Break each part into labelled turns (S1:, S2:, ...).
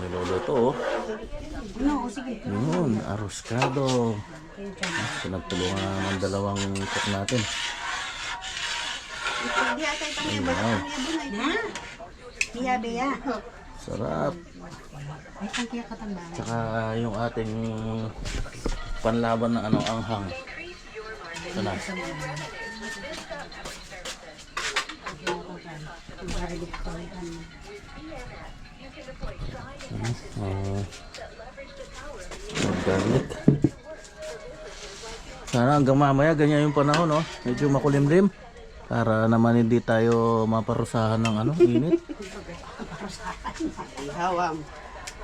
S1: Niluluto oh.
S2: No, sige.
S1: Yun, aroskado. So, nagtulungan ang dalawang cook natin. Wow.
S2: Biya.
S1: Sarap.
S2: Ay, tangkiya ka tamba.
S1: Tsaka yung ating panlaban na ano, anghang. Ito na. Garlic. Sana hanggang mamaya ganyan yung panahon, no? Medyo makulimlim para naman hindi tayo maparusahan ng ano, init.
S2: Hawam.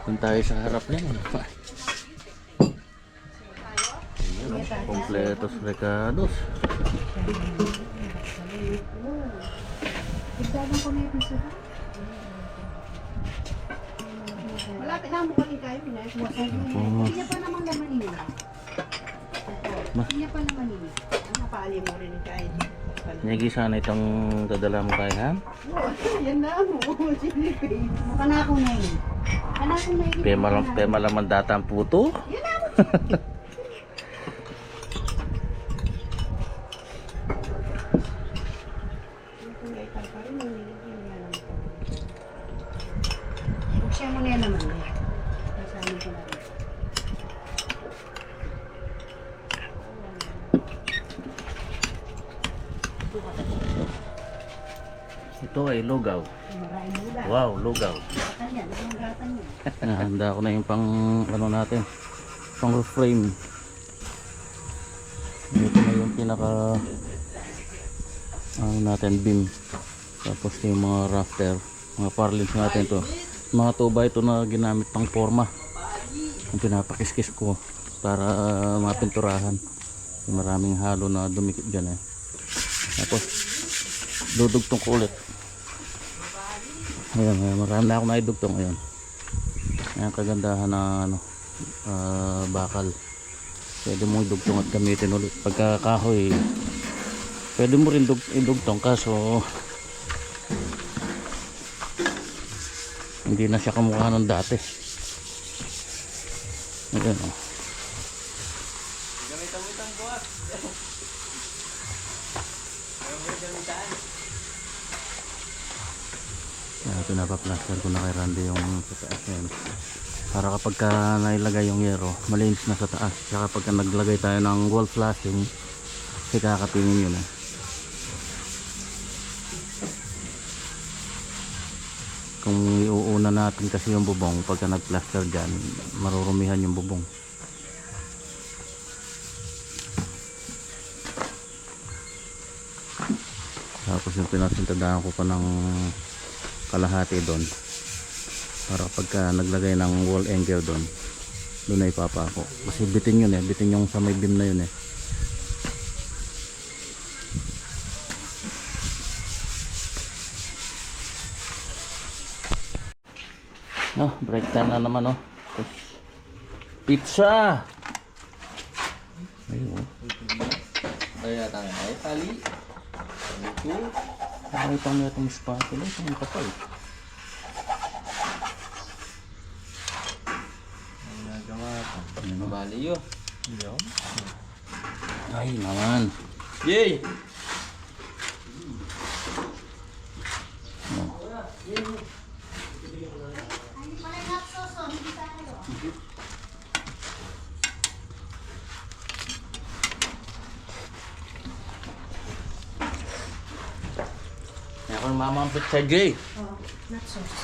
S1: Doon tayo sa harap niya. Kompletos recados.
S2: Malapit na mo kaling kayo, Pinay. Hindi pa naman naman ini. Hindi pa naman ini. Ano paali mo rin kayo?
S1: Nagi sana itong dadala mo kay Han.
S2: Yan na mo. Mukha na ako na yun. Kana ako na yun.
S1: Pema laman data ang puto.
S2: Yan na mo. Buksan mo na yan naman. Kasamin ko na rin.
S1: Ito ay lugaw.
S2: Maraming mula.
S1: Wow, lugaw.
S2: Gatan yan. Ang gatan yan.
S1: Handa ko na yung pang ano natin. Pang frame. Ito na yung pinaka ano natin, beam. Tapos yung mga rafter, mga parlins natin to. Mga tuba ito na ginamit pang forma. Yung pinapakiskis ko para mapinturahan. Yung maraming halo na dumikit dyan eh. Tapos dudugtong ko ulit. Ayan, marami na ako naidugtong. Ayan. Ayan kagandahan na ano, bakal. Pwede mo idugtong at gamitin ulit. Pagka kahoy, pwede mo rin idugtong kaso hindi na siya kamukha ng dati. Ayan o. Pinapaplaster ko na kay Randy yung sa taas ngayon. Para kapag ka nailagay yung yero, malinis na sa taas. Saka kapag ka naglagay tayo ng wall flashing, sikakatingin yun eh. Kung iuuna natin kasi yung bubong, pagka nag-plaster dyan, marurumihan yung bubong. Tapos yung pinasintadahan ko pa ng kalahati doon para pagka naglagay ng wall angle doon na ipapako kasi bitin yun eh, bitin yung sa may beam na yun eh. Break time na naman pizza. Ayun
S3: Kaya tayo ay tali. Ito.
S1: nakita mo itong spatula itong kapal.
S3: Nagawa ka. Mabali yun.
S1: Ay naman.
S3: Yay!
S1: Ako mama ang pizza Jay.
S2: Oh, not sauce.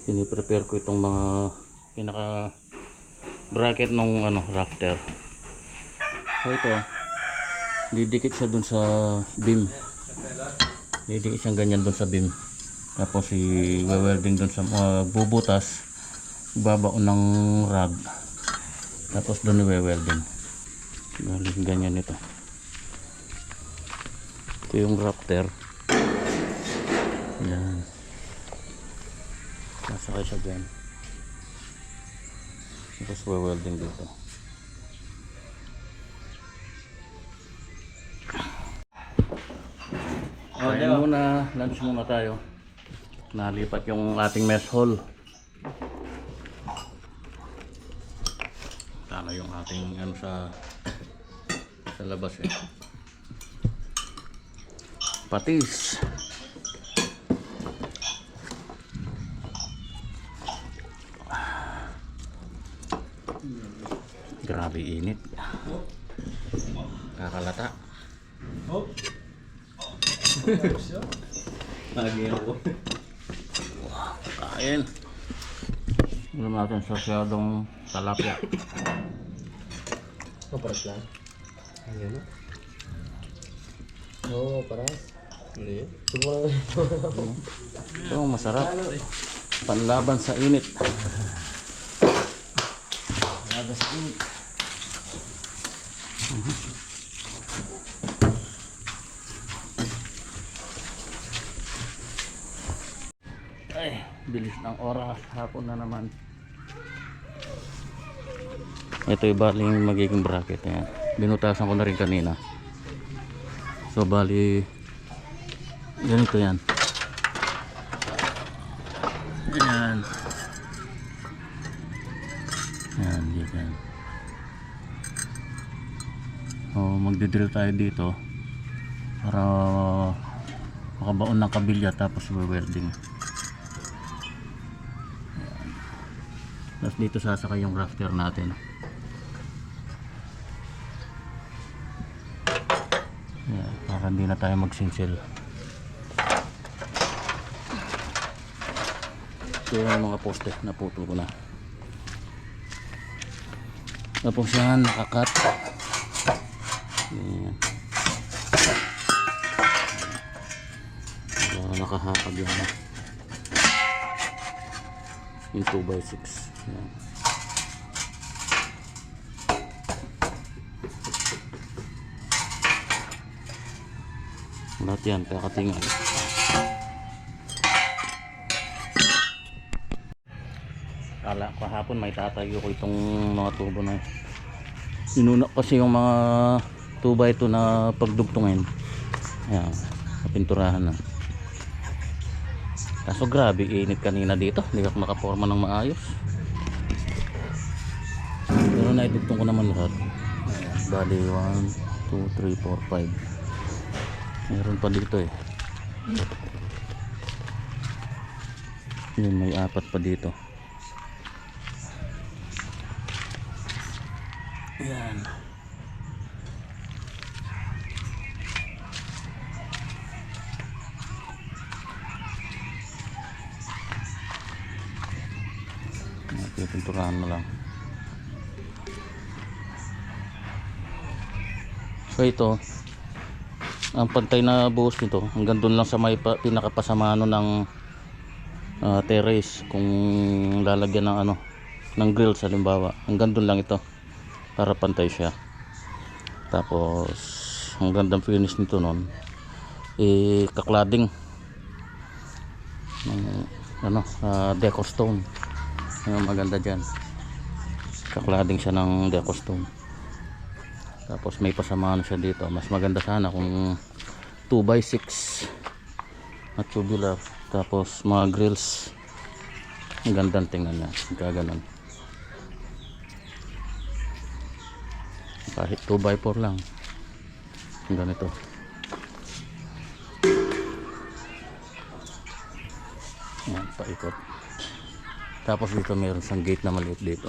S1: Piniprepare ko itong mga pinaka bracket ng ano, rafter. So ito, didikit siya dun sa beam. Didikit siya ganyan dun sa beam. Tapos i-welding dun sa bubutas, babaon ng rod. Tapos dun i-welding. Ganyan ito. Ito yung rafter. Yan. Nasakay siya dyan. Tapos welding dito. Kain muna, lunch muna tayo. Nalipat yung ating mess hall. Tama yung ating ano sa labas eh. Patis. Grabe init. Kakalata.
S3: Lagi ako.
S1: Kain. Ulam natin sa siyadong talapia.
S3: Paras lang. Ayun. Oo, paras. Hindi.
S1: Ito masarap. Panlaban sa init. Panlaban sa init. Ay, bilis ng oras. Hapon na naman. Ito yung baling magiging bracket. Ayan. Binutasan ko na rin kanina. So bali ganito yan. Ayan. Ayan, dito yan. So magdidrill tayo dito para makabaon ng kabilya tapos welding. Tapos dito sasakay yung rafter natin. Ayan, para hindi na tayo magsinsil. So yung mga poste naputo ko na. Tapos yan nakakat. Ayan. Nakahapag yan. Yung 2x6. Ayan. Lahat yan kakatingan. Kala kahapon may tatayo ko itong mga tubo na inuna kasi yung mga 2x2 na pagdugtungin. Ayan, napinturahan na. Kaso grabe init kanina dito, hindi ako makaporma ng maayos. Pero naidugtong ko naman lahat. Ayan, bali 1, 2, 3, 4, 5. Meron pa dito eh. Yun, may 4 pa dito. Ayan. Pinturahan na lang. So ito ang pantay na buhos nito hanggang doon lang sa may pinakapasamano ng terrace. Kung lalagyan ng ano ng grill sa halimbawa, hanggang doon lang ito para pantay siya. Tapos ang gandang finish nito noon kaklading ng ano decor stone. Yung maganda dyan, kaklading siya ng decor stone. Tapos may pasamaan siya dito. Mas maganda sana kung 2x6 at tubular. Tapos mga grills, ang gandang tingnan niya, gaganon. Kahit 2x4 lang, ang ganito. Yan, paikot. Tapos dito meron siyang gate na maliit dito,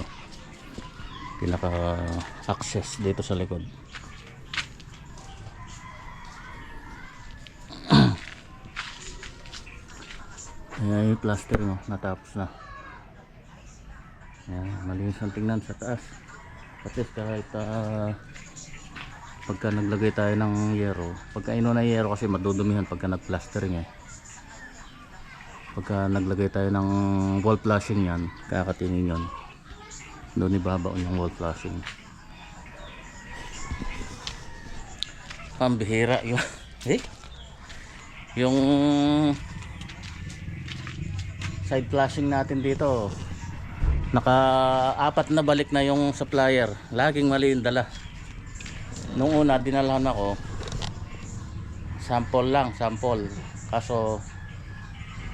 S1: pinaka access dito sa likod. Ayan yung plaster no, natapos na. Ayan, malinis ang tingnan sa taas. At least kahit pagka naglagay tayo ng yero, pagka ino na yero kasi madudumihan pagka nag-plastering eh. Pagka naglagay tayo ng wall flashing yan, kakatinin yun. Doon ibabaon yung wall flashing. Pambihira yung yung side flashing natin dito Naka-apat na balik na yung supplier. Laging mali yung dala. Nung una dinalhan ako, sample lang, sample. Kaso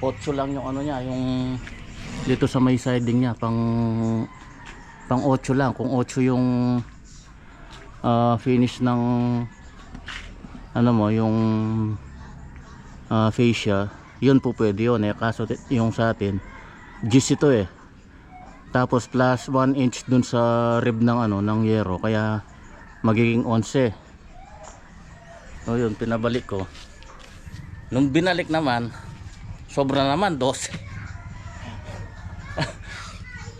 S1: 8 lang yung ano niya, yung dito sa may siding niya, pang 8 lang. Kung 8 yung finish ng ano mo, yung fascia, yun po pwede yun eh. Kaso yung sa atin gis ito eh, tapos plus 1 inch dun sa rib ng ano, ng yero, kaya magiging 11. So yun, pinabalik ko. Nung binalik naman, sobra naman, 12.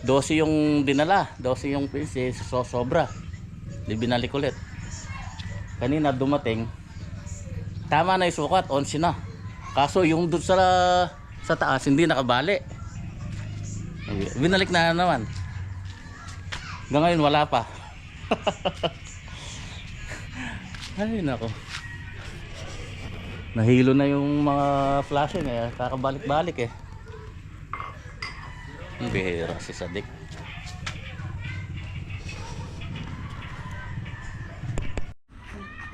S1: 12 yung dinala, 12 yung pieces, so sobra. Di binalik ulit. Kanina dumating, tama na yung sukat, 11 na. Kaso yung dun sa taas hindi nakabali. Binalik na naman. Hanggang ngayon wala pa. Ay nako. Nahilo na yung mga flashing eh, kakabalik-balik eh. Ang bihira si Sadik.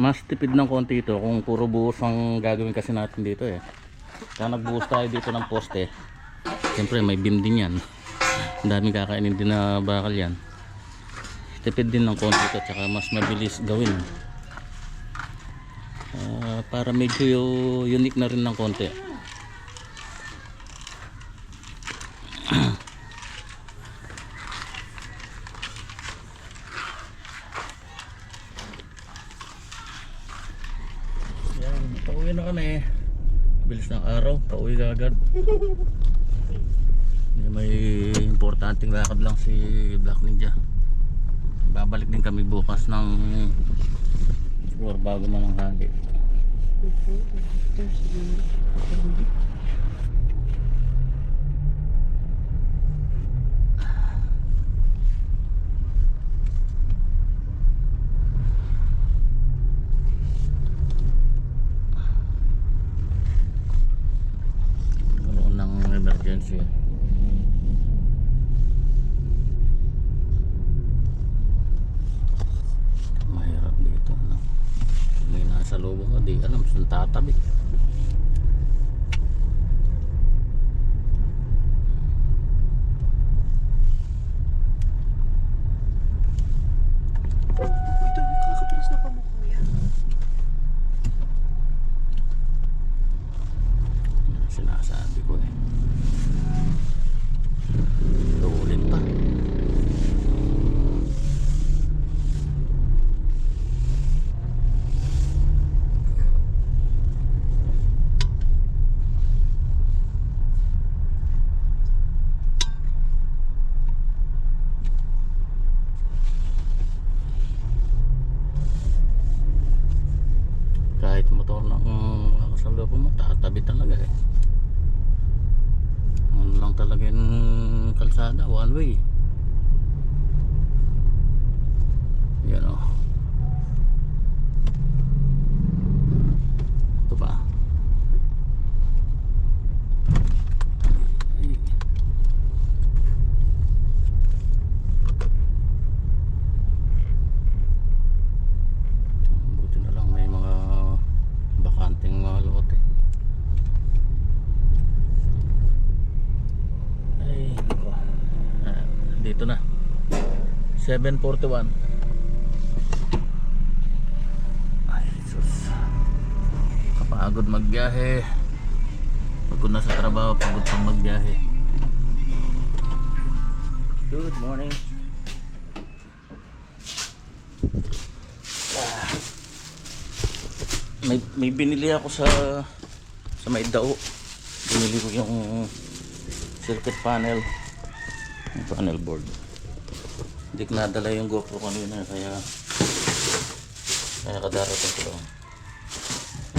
S1: Mas tipid ng konti ito kung puro buhos ang gagawin kasi natin dito eh. Kaya nagbuhos tayo dito ng poste. Siyempre may beam din yan. Ang daming kakainin din na bakal yan. Tipid din ng konti ito, tsaka mas mabilis gawin. Para medyo unique na rin ng konti. Yan, pauwi na kami. Bilis ng araw, pauwi agad. May importanteng lakad lang si Black Ninja. Babalik din kami bukas ng siguro bago mananghali. Ano ng emergency. Mahirap dito, ano? May nasa loob mo, di alam saan tatabi.
S2: Ito, kakabilis na pa mo, kuya.
S1: Sinasabi ko eh. Ulit pa. Kahit motor ng kasalubong mo, tatabi talaga eh. Ano lang talaga yung kalsada, one way. Yan o. Ito pa. Ay. Buti na lang may mga bakanting mga lote. Ay, nako. Dito na 7:41. Ay, sus. Kapagod magbiyahe. Pagod na sa trabaho, pagod pang magbiyahe. Good morning. May binili ako sa may dao. Binili ko yung circuit panel, yung panel board. Hindi ko nadala yung GoPro kanina, kaya kadarating ko lang.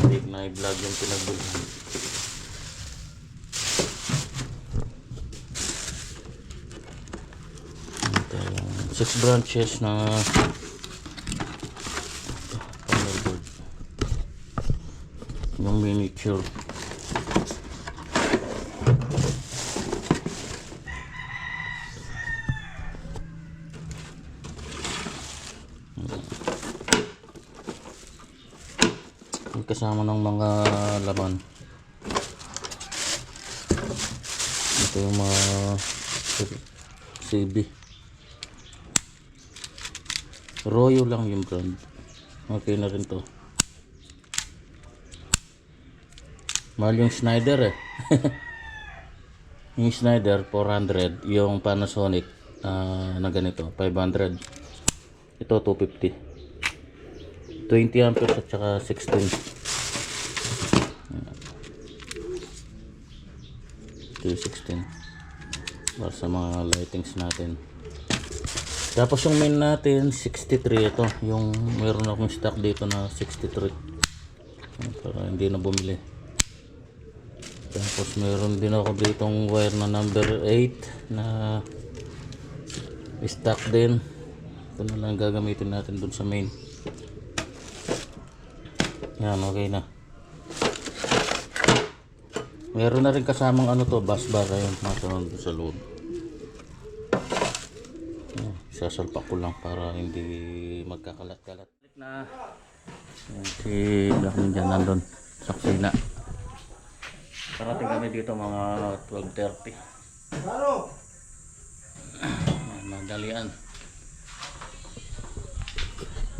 S1: Hindi ko na i-vlog yung pinagbilhan. Ito yung 6 branches na panel board, yung miniature. Kasama ng mga laman. Ito yung mga CB. Royo lang yung brand. Okay na rin to. Mahal yung Schneider eh. Yung Schneider 400, yung Panasonic na ganito 500. Ito 250. 20 amperes at saka 16. 216 para sa mga lightings natin. Tapos yung main natin 63. Ito yung meron akong stock dito na 63 para hindi na bumili. Tapos meron din ako ditong wire na number 8 na stock din. Ito na lang gagamitin natin dun sa main. Yan, okay na. Meron na rin kasamang ano to, bus bar. Ayun, masunod sa loob. Sasalpak ko lang para hindi magkakalat-kalat. Na si Black Ninja nandun sa kusina. Parating kami dito mga 12:30. Madalian.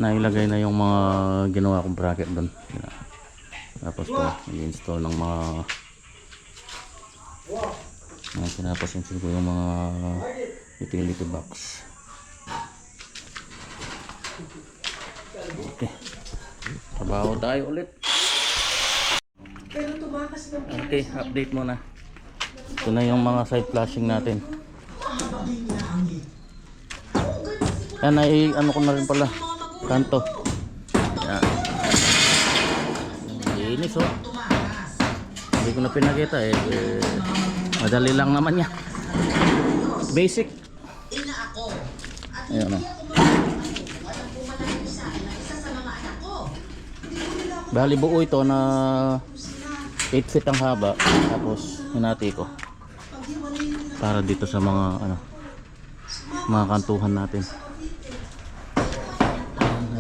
S1: Nailagay na yung mga ginawa kong bracket doon. Tapos to, i-install ng mga pinapasinsin ko yung mga utility box. Okay, trabaho tayo ulit. Okay, update muna. Ito na yung mga side flashing natin. Yan ay ano ko na rin pala, kanto. Yan. Linis oh. Hindi ko na pinakita eh. Madali lang naman yan. Basic. Ayan o. Bali buo ito na 8 feet ang haba. Tapos hinati ko para dito sa mga ano, mga kantuhan natin.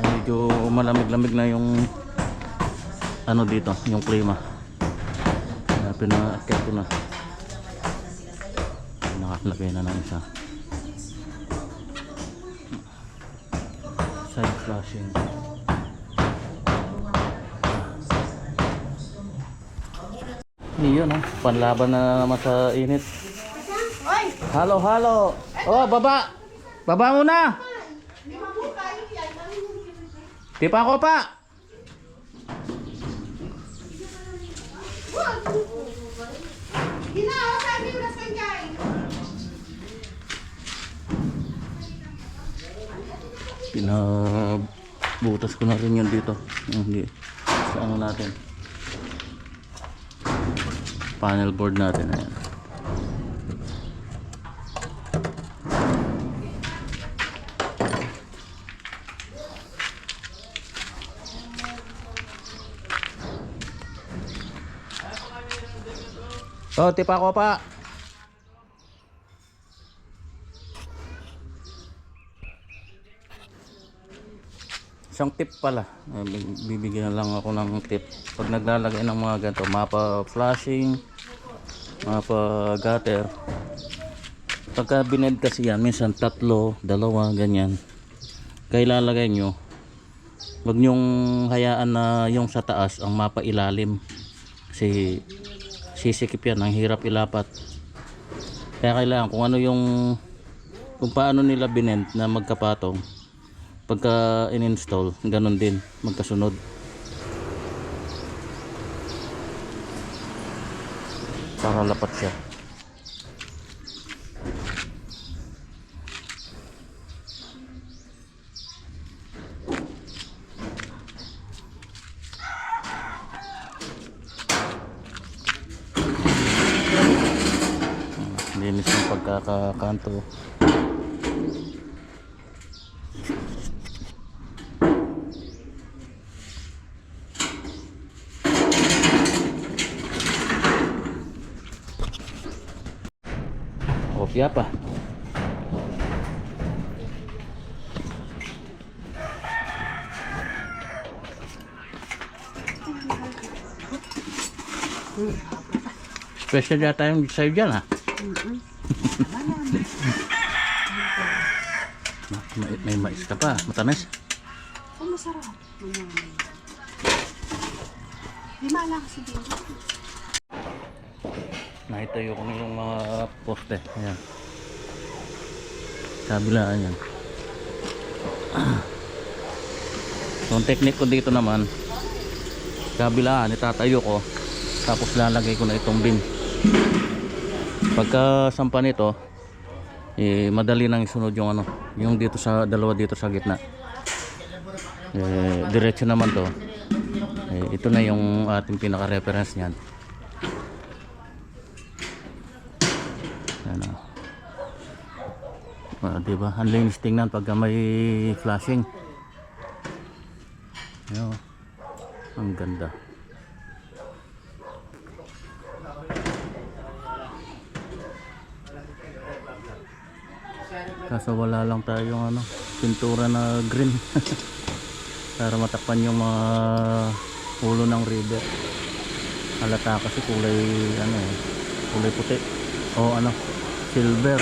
S1: Medyo malamig-lamig na yung ano dito, yung klima. Kaya pinaakyat ko na. Nakalagay na ng isa. Side flashing. Yun panlaban na naman sa init. Halo, halo. Oh, baba. Baba muna. Tipa ko pa. Pinabutas ko na rin yun dito. Hindi. Sa ano natin. Panel board natin. Ayan. Oh, tipa ko pa. Isang tip pala. Bibigyan lang ako ng tip. Pag naglalagay ng mga ganito, mapa flashing, mapa gutter. Pagka bined kasi yan, minsan 3, 2, ganyan. Kaya ilalagay nyo, wag nyong hayaan na yung sa taas ang mapa ilalim. Kasi sisikip yan, ang hirap ilapat. Kaya kailangan kung ano yung, kung paano nila binend na magkapatong, pagka in-install, ganun din, magkasunod. Para lapat siya. Linis ng pagkakakanto. Kopya pa. Special yata yung sa'yo dyan ha. May mais ka pa. Matamis.
S2: Oh, masarap. Lima lang kasi din.
S1: Nakitayo ko na yung mga poste. Ayan. Kabilaan yan. So, ang technique ko dito naman, kabilaan, itatayo ko. Tapos lalagay ko na itong bin. Pagka sampa nito, madali nang isunod yung ano, yung dito sa dalawa dito sa gitna. Diretso naman to. Ito na yung ating pinaka-reference niyan. Ano? Diba? Ang linis tingnan pagka may flashing. Ayan, ang ganda. Kaso wala lang tayong ano, pintura na green para matakpan yung mga ulo ng river. Halata kasi kulay ano eh, kulay puti o ano, silver.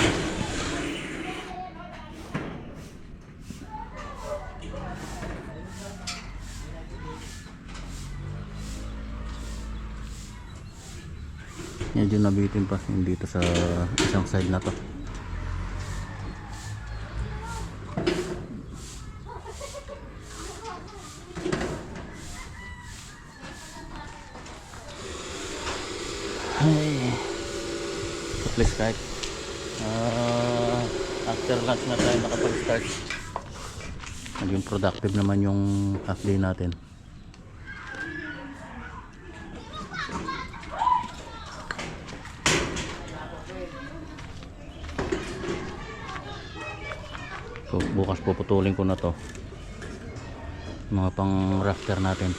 S1: Medyo nabitin pa dito sa isang side na to. Ay, so please kahit after lunch na tayo nakapag-start. Naging productive naman yung half day natin. So bukas puputulin ko na to, mga pang rafter natin.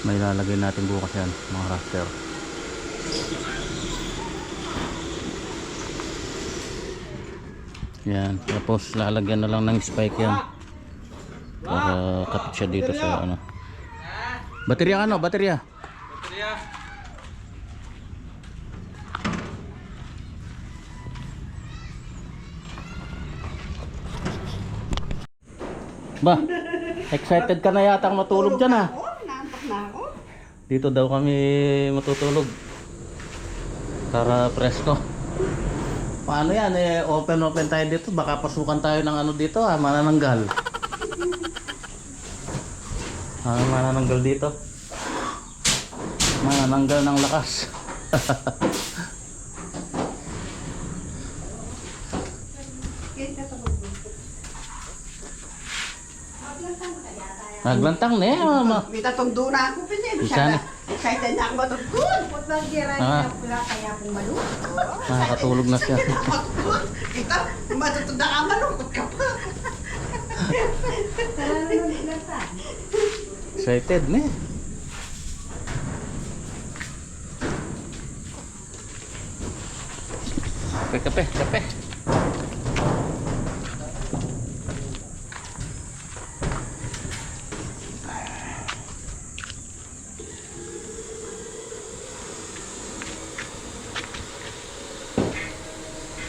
S1: May lalagay natin bukas yan, mga rafter. Yan, tapos lalagyan na lang ng spike yan para kapit siya dito sa ano. Baterya ano? Baterya? Ba, excited ka na yata matulog dyan ha?
S2: Oo, naantok na ako.
S1: Dito daw kami matutulog para presko. Paano yan eh, open tayo dito, baka pasukan tayo ng ano dito ha, manananggal. Manananggal dito. Manananggal ng lakas. Naglantang na eh, mama.
S2: May tatong na ako pinili.
S1: Isa na.
S2: Excited na ako matutulog. Put lang gira niya pula kaya pong malungkot.
S1: Nakakatulog na siya.
S2: Kita, matutulog na ka malungkot ka pa.
S1: Excited na eh. Kape.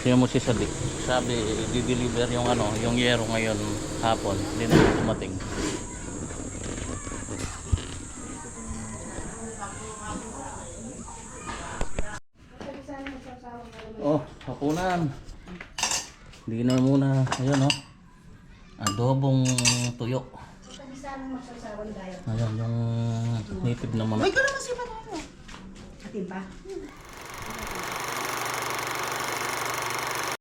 S1: Kaya mo si sabi, di-deliver yung ano, yung yero ngayon hapon, hindi na dumating. Oh, hapunan. Hindi na muna, ayun oh. Adobong tuyo. Ayan, yung native na manok.
S2: Uy, ko naman siya pa tayo. Atin ba?